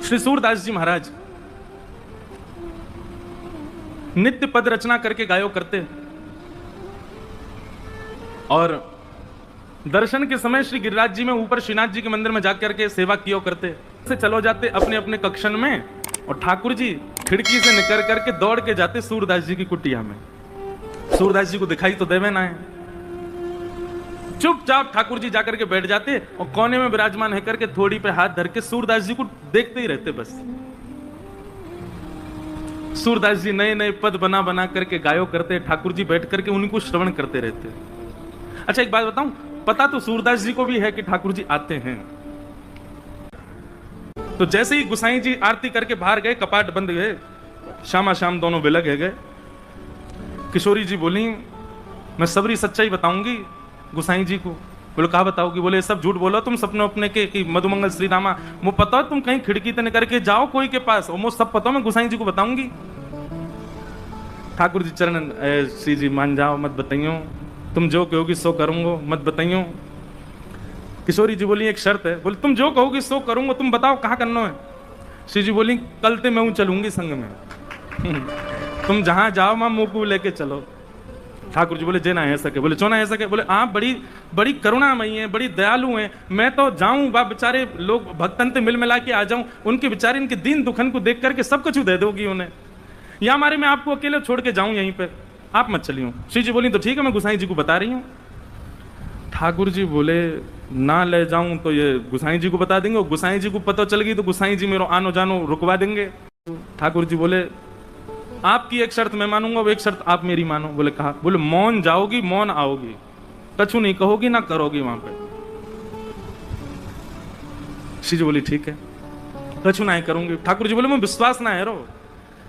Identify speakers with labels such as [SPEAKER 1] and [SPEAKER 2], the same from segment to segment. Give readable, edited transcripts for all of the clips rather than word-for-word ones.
[SPEAKER 1] श्री सूरदास जी महाराज नित्य पद रचना करके गायो करते और दर्शन के समय श्री गिरिराज जी में ऊपर श्रीनाथ जी के मंदिर में जाकर के सेवा किया करते। से चलो जाते अपने अपने कक्षन में और ठाकुर जी खिड़की से निकल करके दौड़ के जाते सूरदास जी की कुटिया में। सूरदास जी को दिखाई तो देवे ना है, चुपचाप ठाकुर जी जाकर के बैठ जाते और कोने में विराजमान है करके थोड़ी पे हाथ धर के सूरदास जी को देखते ही रहते बस। सूरदास जी नए नए पद बना बना करके गायो करते, ठाकुर जी बैठ करके उनको श्रवण करते रहते। अच्छा एक बात बताऊं, पता तो सूरदास जी को भी है कि ठाकुर जी आते हैं। तो जैसे ही गुसाई जी आरती करके बाहर गए, कपाट बंद गए, शामा शाम दोनों बिलग गए। किशोरी जी बोली मैं सबरी सच्चाई बताऊंगी गुसाई जी को। बोले कहा बताओगी? बोले सब झूठ बोलो तुम सपने अपने के कि मधुमंगल श्री रामा मुझे पता तुम कहीं खिड़की तने करके जाओ कोई के पास और मुझे सब पता मैं गुसाई जी को बताऊंगी। ठाकुर जी चरण श्री जी मान जाओ मत बताइयो, तुम जो कहोगी सो करूंगा मत बताइयो। किशोरी जी बोली एक शर्त है। बोले तुम जो कहोगी सो करूंगा, तुम बताओ कहाँ करना है। श्री जी बोली कल ते मैं चलूंगी संग में तुम जहां जाओ मां मुंह को लेके चलो। ठाकुर जी बोले जे ना है सके। बोले चो ना है सके? बोले आप बड़ी बड़ी करुणामयी हैं, बड़ी दयालु हैं, मैं तो जाऊं बा बेचारे लोग भक्तन ते मिल मिला के आ जाऊं, उनके बेचारे इनके दीन दुखन को देख करके सब कुछ दे दोगी उन्हें, या हमारे मैं आपको अकेले छोड़ के जाऊं यहीं पे, आप मत चलियो। श्री जी बोली तो ठीक है मैं गुसाई जी को बता रही हूँ। ठाकुर जी बोले ना ले जाऊं तो ये गुसाई जी को बता देंगे, और गुसाई जी को पता चल गई तो गुसाई जी मेरा आनो जानो रुकवा देंगे। ठाकुर जी बोले आपकी एक शर्त मैं मानूंगा, वो एक शर्त आप मेरी मानो। बोले कहा? बोले मौन जाओगी मौन आओगी, कछु नहीं कहोगी ना करोगी वहां पे। श्री जी बोली ठीक है कछु ना करूंगी। ठाकुर जी बोले मैं विश्वास ना है रो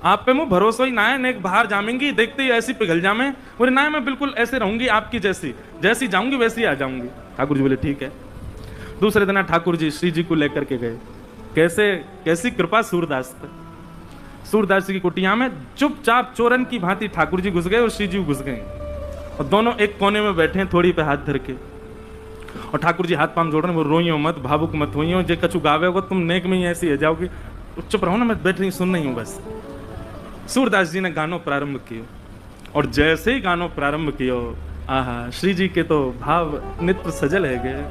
[SPEAKER 1] आप पे, मुझे भरोसा ही ना है, नेक बाहर जामेंगी देखते ही ऐसी पिघल जामे। बोले ना मैं बिल्कुल ऐसे रहूंगी आपकी जैसी, जैसी जाऊंगी वैसी आ जाऊंगी। ठाकुर जी बोले ठीक है। दूसरे दिन ठाकुर जी श्री जी को लेकर के गए। कैसे कैसी कृपा सूरदास पर। सूरदास जी की कुटिया में चुपचाप चोरन की भांति ठाकुर जी घुस गए और श्री जी घुस गए और दोनों एक कोने में बैठे हैं थोड़ी पे हाथ धर के, और ठाकुर जी हाथ पांव जोड़ रहे हैं। वो रोइयो मत, भावुक मत होइयो, जे कछु गावे हो तुम नेक में ही ऐसी है जाओगी, चुप रहो ना, मैं बैठ रही सुन रही हूं बस। सूरदास जी ने गानो प्रारंभ किया और जैसे ही गानो प्रारंभ किया, आहा श्री जी के तो भाव नेत्र सजल है गए।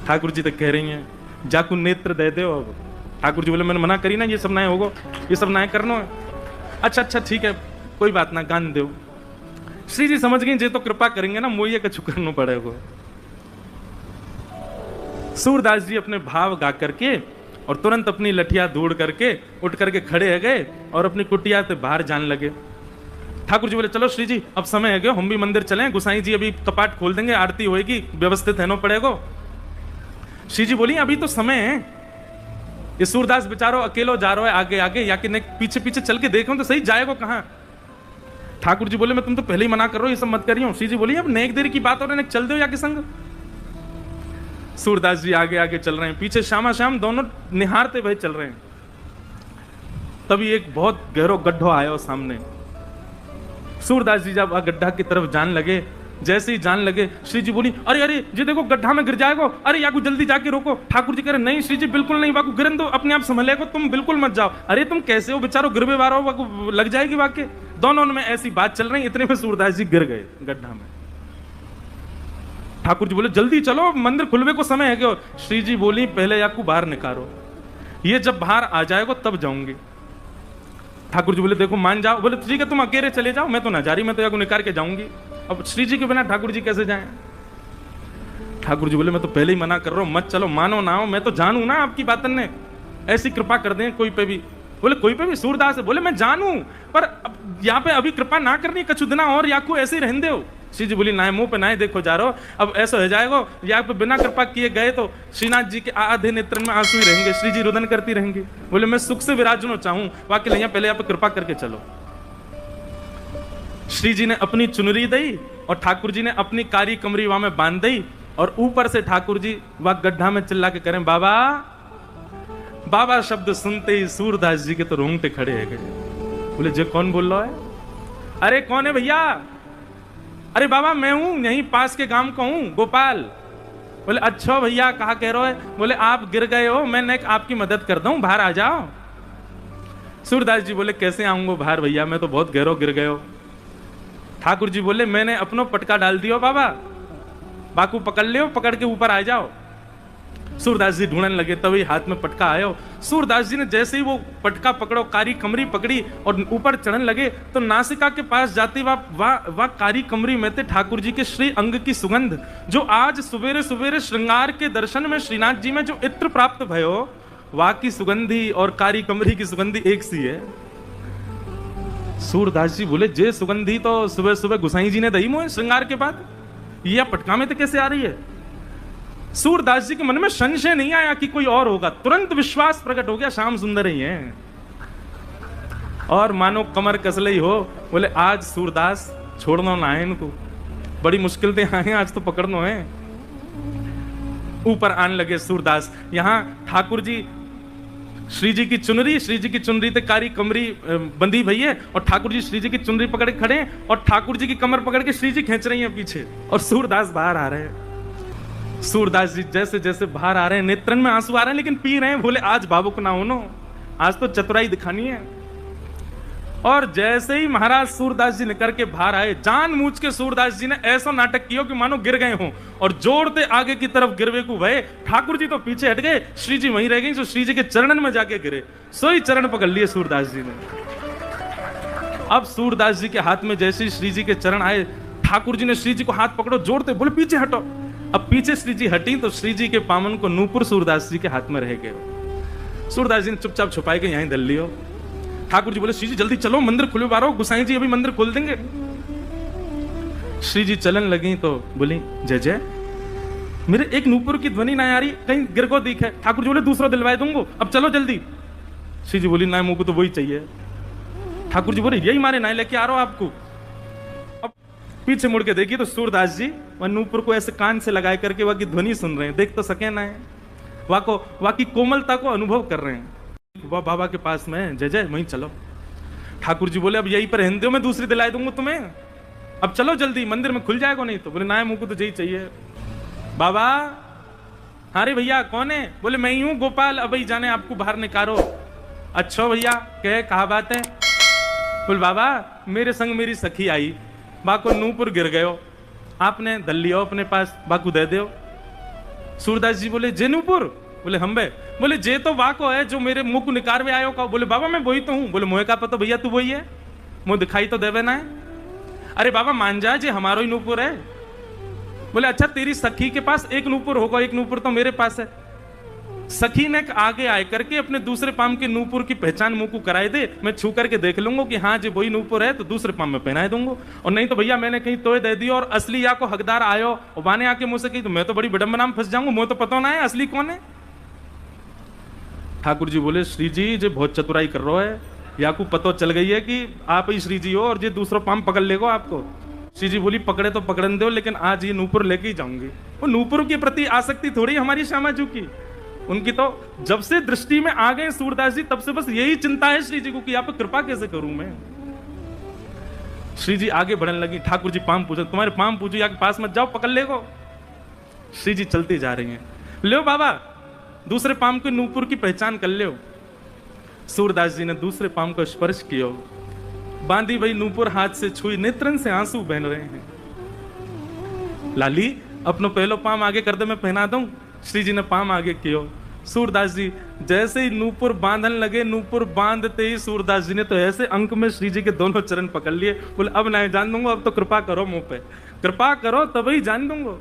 [SPEAKER 1] ठाकुर जी तो कह रही हैं जाकू नेत्र दे दो। अब ठाकुर जी बोले मैंने मना करी ना, ये सब ना होगो, ये सब ना करना है। अच्छा अच्छा ठीक है कोई बात ना, गान दो। श्री जी समझ गई जे तो कृपा करेंगे ना, मोइए कछु करना पड़ेगा। सूरदास जी अपने भाव गा करके और तुरंत अपनी लठिया दौड़ करके उठ करके खड़े हो गए और अपनी कुटिया से बाहर जाने लगे। ठाकुर जी बोले चलो श्री जी अब समय है गया, हम भी मंदिर चलें, गुसाई जी अभी कपाट खोल देंगे, आरती होएगी, व्यवस्थित रहना पड़ेगा। श्री जी बोली अभी तो समय है, ये सूरदास बेचारो अकेलो जा रहा है आगे आगे, या कि पीछे पीछे चल के देखो तो सही जाएगा कहाँ। ठाकुर जी बोले मैं तुम तो पहले ही मना कर रहा हूं, ये सब मत करियो। श्री जी बोली अब नेक देर की बात हो रही है, चल दो या के संग। सूरदास जी आगे आगे चल रहे हैं, पीछे श्यामा श्याम दोनों निहारते भाई चल रहे हैं। तभी एक बहुत गहरा गड्ढा आया सामने। सूरदास जी जब गड्ढा की तरफ जान लगे, जैसे ही जान लगे श्री जी बोली अरे अरे जी देखो गड्ढा में गिर जाएगा, अरे याकू जल्दी जाके रोको। ठाकुर जी कह रहे नहीं श्री जी बिल्कुल नहीं, वाकू गिरन दो, अपने आप संभलेगा, तुम बिल्कुल मत जाओ। अरे तुम कैसे हो बेचारो, गिरवे वारा हो, वाकू लग जाएगी वाके। दोनों में ऐसी बात चल रही, इतने में सूरदास जी गिर गए गड्ढा में। ठाकुर जी बोले जल्दी चलो मंदिर खुलवे को समय है क्या। श्री जी बोली पहले याकू बाहर निकालो, ये जब बाहर आ जाएगा तब जाऊंगी। ठाकुर जी बोले देखो मान जाओ। बोले ठीक है तुम अकेले चले जाओ, मैं तो ना जा रही, मैं तो याकू निकाल के जाऊंगी। अब श्री जी के बिना ठाकुर जी कैसे जाएं। ठाकुर जी बोले मैं तो पहले ही मना कर रहा हूं, मत चलो, मानो ना हो, मैं तो जानू ना आपकी बातन ने, ऐसी कृपा कर दें कोई पे भी। बोले कोई पे भी? सूरदास है। बोले मैं जानू पर अब यहाँ पे अभी कृपा ना करनी, कछु दिना और याकू ऐसे ही रहने दो। श्री जी बोली ना मुंह पे ना देखो जा रहा हो, अब ऐसा हो जाएगा या पे बिना कृपा किए गए तो श्रीनाथ जी के आधे नेत्र में आंसू ही रहेंगे, श्री जी रुदन करती रहेंगी। बोले मैं सुख से विराजना चाहूं, वाकई नहीं, पहले यहाँ पे कृपा करके चलो। श्री जी ने अपनी चुनरी दी और ठाकुर जी ने अपनी कारी कमरी वहां में बांध दी, और ऊपर से ठाकुर जी वह गड्ढा में चिल्ला के करें बाबा बाबा शब्द सुनते ही सूरदास जी के तो रोंगटे खड़े है गए। बोले जे कौन बोल रहा है? अरे कौन है भैया? अरे बाबा मैं हूं, यहीं पास के गांव का हूं, गोपाल। बोले अच्छा भैया कहा कह रहे हो? बोले आप गिर गए हो, मैं आपकी मदद कर दूं, बाहर आ जाओ। सूरदास जी बोले कैसे आऊंगा बाहर भैया, मैं तो बहुत गहरो गिर गए हो। ठाकुर जी बोले मैंने अपनो पटका डाल दियो बाबा, बाकू पकड़ लियो, पकड़ के ऊपर आ जाओ। सूरदास जी ढूंढने लगे, तभी हाथ में पटका आयो। सूरदास जी ने जैसे ही वो पटका पकड़ो, कारी कमरी पकड़ी और ऊपर चढ़ने लगे, तो नासिका के पास जाते वह कारी कमरी में थे ठाकुर जी के श्री अंग की सुगंध, जो आज सवेरे सवेरे श्रृंगार के दर्शन में श्रीनाथ जी में जो इत्र प्राप्त भयो, वहां की सुगंधी और कारी कमरी की सुगंधी एक सी है। सूरदास जी बोले जे सुगंधी तो सुबह सुबह गुसाई जी ने दही मोहे श्रृंगार के बाद, यह पटका में तो कैसे आ रही है? सूरदास जी के मन में संशय नहीं आया कि कोई और होगा, तुरंत विश्वास प्रकट हो गया श्याम सुंदर ही है। और मानो कमर कसले ही हो, बोले आज सूरदास छोड़ना ना है इनको, बड़ी मुश्किल से आए आज तो पकड़ना है। ऊपर आने लगे सूरदास। यहां ठाकुर जी श्री जी की चुनरी ते कारी कमरी बंधी भई है, और ठाकुर जी श्री जी की चुनरी पकड़ के खड़े हैं, और ठाकुर जी की कमर पकड़ के श्री जी खींच रही हैं पीछे, और सूरदास बाहर आ रहे हैं। सूरदास जी जैसे जैसे बाहर आ रहे हैं, नेत्रन में आंसू आ रहे हैं, लेकिन पी रहे हैं। बोले आज भावुक ना होनो, आज तो चतुराई दिखानी है। और जैसे ही महाराज सूरदास जी निकल के बाहर आए, जानबूझ के सूरदास जी ने ऐसा नाटक किया कि मानो गिर गए हों, और जोड़ते आगे की तरफ गिरवे को भय। ठाकुर जी तो पीछे हट गए, श्री जी वहीं रह गई, जो श्री जी के चरणन में जाके गिरे, सोई चरण पकड़ लिए सूरदास जी ने। अब सूरदास जी के हाथ में जैसे ही श्री जी के चरण आए, ठाकुर जी ने श्री जी को हाथ पकड़ो, जोड़ते बोले पीछे हटो। अब पीछे श्री जी हटी तो श्री जी के पामन को नूपुर सूरदास जी के हाथ में रह गए। सूरदास जी ने चुपचाप छुपाई के यहीं धर लियो। ठाकुर जी बोले श्री जी जल्दी चलो, मंदिर खुले बारो, गुसाई जी अभी मंदिर खोल देंगे। श्री जी चलन लगी तो बोली जय जय, मेरे एक नूपुर की ध्वनि ना आ रही, कहीं गिर को दिख है। ठाकुर जी बोले दूसरा दिलवाए दूंगो, अब चलो जल्दी। श्री जी बोली ना मुंह को तो वही चाहिए। ठाकुर जी बोले यही मारे ना लेके आ रहा हूं आपको। अब पीछे मुड़ के देखिए तो सूरदास जी वह नूपुर को ऐसे कान से लगाए करके वह की ध्वनि सुन रहे हैं, देख तो सके ना है, वह की कोमलता को अनुभव कर रहे हैं। वह बाबा के पास में जय जय वहीं चलो। ठाकुर जी बोले अब यहीं पर रहने दो, मैं दूसरी दिलाई दूंगा तुम्हें, अब चलो जल्दी, मंदिर में खुल जाएगा नहीं तो। बोले ना मुंह को तो यही चाहिए। बाबा अरे भैया कौन है? बोले मैं ही हूं गोपाल, अब ही जाने आपको बाहर निकालो। अच्छा भैया कहे कहा बात है? बोले बाबा मेरे संग मेरी सखी आई, बाको नूपुर गिर गयो, आपने दल लियो अपने पास, बाकू दे दो। सूरदास जी बोले जे नूपुर? बोले हम बे। बोले जे तो वाको है जो मेरे मुंह को निकार में आयो का। बोले बाबा मैं वही तो हूं। बोले मोहे का पता भैया तू वही है, मुंह दिखाई तो देवे ना है। अरे बाबा मान जा जे हमारो ही नूपुर है। बोले अच्छा तेरी सखी के पास एक नूपुर होगा, एक नूपुर तो मेरे पास है। सखी ने आगे आए करके अपने दूसरे पाम के नूपुर की पहचान मुंह को कराए दे, मैं छू करके देख लूंगा कि हाँ जी वही नूपुर है तो दूसरे पाम में पहनाए दूंगा, और नहीं तो भैया मैंने कहीं तोय दे दी और असली या को हकदार आयो और बाने आके मुझसे कही तो मैं तो बड़ी विडंबना में फंस जाऊंगा, मुझे तो पता ना है असली कौन है। ठाकुर जी बोले श्री जी जो बहुत चतुराई कर रहा है, या को पता चल गई है कि आप ही श्री जी हो और ये दूसरा पाम पकड़ लेगा आपको। श्री जी बोली पकड़े तो पकड़न दो, लेकिन आज ये नूपुर लेके ही जाऊंगी। वो नूपुर के प्रति आसक्ति थोड़ी हमारी श्यामाजू की, उनकी तो जब से दृष्टि में आ गए सूरदास जी तब से बस यही चिंता है श्री जी को कि आप कृपा कैसे करूं मैं। श्री जी आगे बढ़ने लगी, ठाकुर जी पाम पूछो, तुम्हारे पाम पूछो या के पास मत जाओ पकड़ लेगो। श्री जी चलती जा रही हैं, लो बाबा दूसरे पाम के नूपुर की पहचान कर लो। सूरदास जी ने दूसरे पाम को स्पर्श किया, बांधी वही नूपुर हाथ से छुई, नेत्रन से आंसू बहन रहे हैं। लाली अपनो पहलो पाम आगे कर दे मैं पहना दूं। श्री जी ने पाम आगे किया। सूरदास जी जैसे ही नूपुर बांधन लगे, नूपुर बांधते ही सूरदास जी ने तो ऐसे अंक में श्री जी के दोनों चरण पकड़ लिए। बोले अब नहीं जान दूंगा, अब तो कृपा करो मुंह पे, कृपा करो तभी जान दूंगा।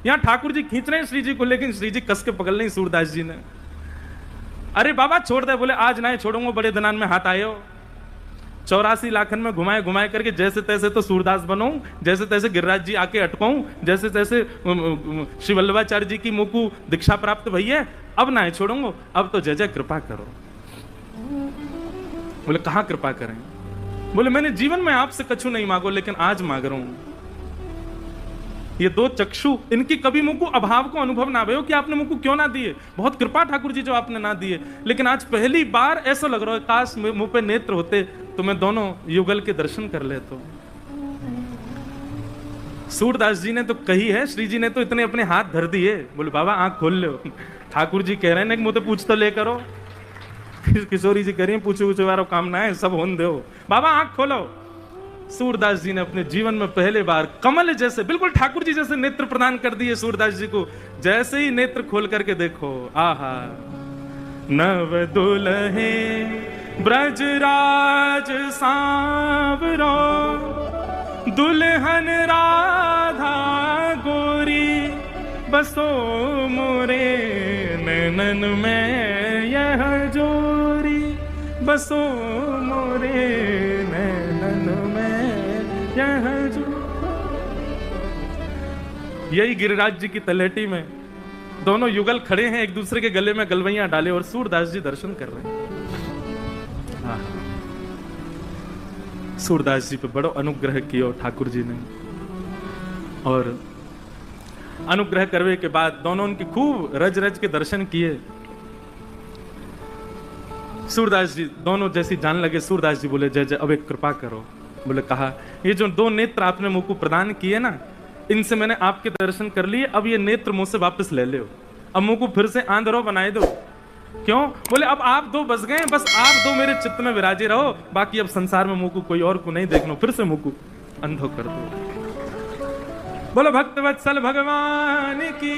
[SPEAKER 1] यहाँ ठाकुर जी खींच रहे हैं श्री जी को, लेकिन श्री जी कस के पकड़ लें सूरदास जी ने। अरे बाबा छोड़ दे। बोले आज नहीं छोड़ूंगा, बड़े दनान में हाथ आए हो। 84 लाखन में घुमाए घुमाए करके जैसे तैसे तो सूरदास बनो, जैसे तैसे गिरिराज जी आके अटकाऊं, जैसे तैसे श्री वल्लभाचार्य जी की मुंह को दीक्षा प्राप्त भई है, अब ना छोड़ूंगा, अब तो जय जय कृपा करो। बोले कहां कृपा करें? बोले मैंने जीवन में आपसे कछु नहीं मांगो, लेकिन आज मांग रहा हूं। ये दो चक्षु, इनकी कभी मुंह को अभाव को अनुभव ना भयो कि आपने मुंह को क्यों ना दिए, बहुत कृपा ठाकुर जी जो आपने ना दिए, लेकिन आज पहली बार ऐसा लग रहा है काश मुंह पे नेत्र होते तो मैं दोनों युगल के दर्शन कर लेता। सूरदास जी ने तो कही है, श्री जी ने तो इतने अपने हाथ धर दिए, बोले बाबा आंख खोल लो। ठाकुर जी कह रहे हैं कि मुझे पूछ तो ले करो। किशोरी जी कह रही है पूछो पूछो वारो काम ना है, सब होन दो, बाबा आंख खोलो। सूरदास जी ने अपने जीवन में पहले बार कमल जैसे, बिल्कुल ठाकुर जी जैसे नेत्र प्रदान कर दिए सूरदास जी को। जैसे ही नेत्र खोल करके देखो, आहा, नव दुल्हे ब्रजराज सांवरो, दुल्हन राधा गोरी, बसो मोरे नैनन में यह जोरी, बसो मोरे नैनन में यह जोरी। यही गिरिराज जी की तलहटी में दोनों युगल खड़े हैं, एक दूसरे के गले में गलवैयां डाले और सूरदास जी दर्शन कर रहे हैं। सूरदास जी पे बड़ो अनुग्रह किया ठाकुर जी ने, और अनुग्रह करने के बाद दोनों उनकी खूब रज रज के दर्शन किए। सूरदास जी दोनों जैसी जान लगे, सूरदास जी बोले जय जय अब एक कृपा करो। बोले कहा, ये जो दो नेत्र आपने मुझको प्रदान किए ना, इनसे मैंने आपके दर्शन कर लिए, अब ये नेत्र मुझसे वापस ले लो, अब मुझको फिर से आंधरो बनाए दो। क्यों? बोले अब आप दो बस गए, बस आप दो मेरे चित्त में विराजे रहो, बाकी अब संसार में मुझको कोई और को नहीं देखना, फिर से मुझको अंधो कर दो। बोलो भक्त वत्सल भगवान की।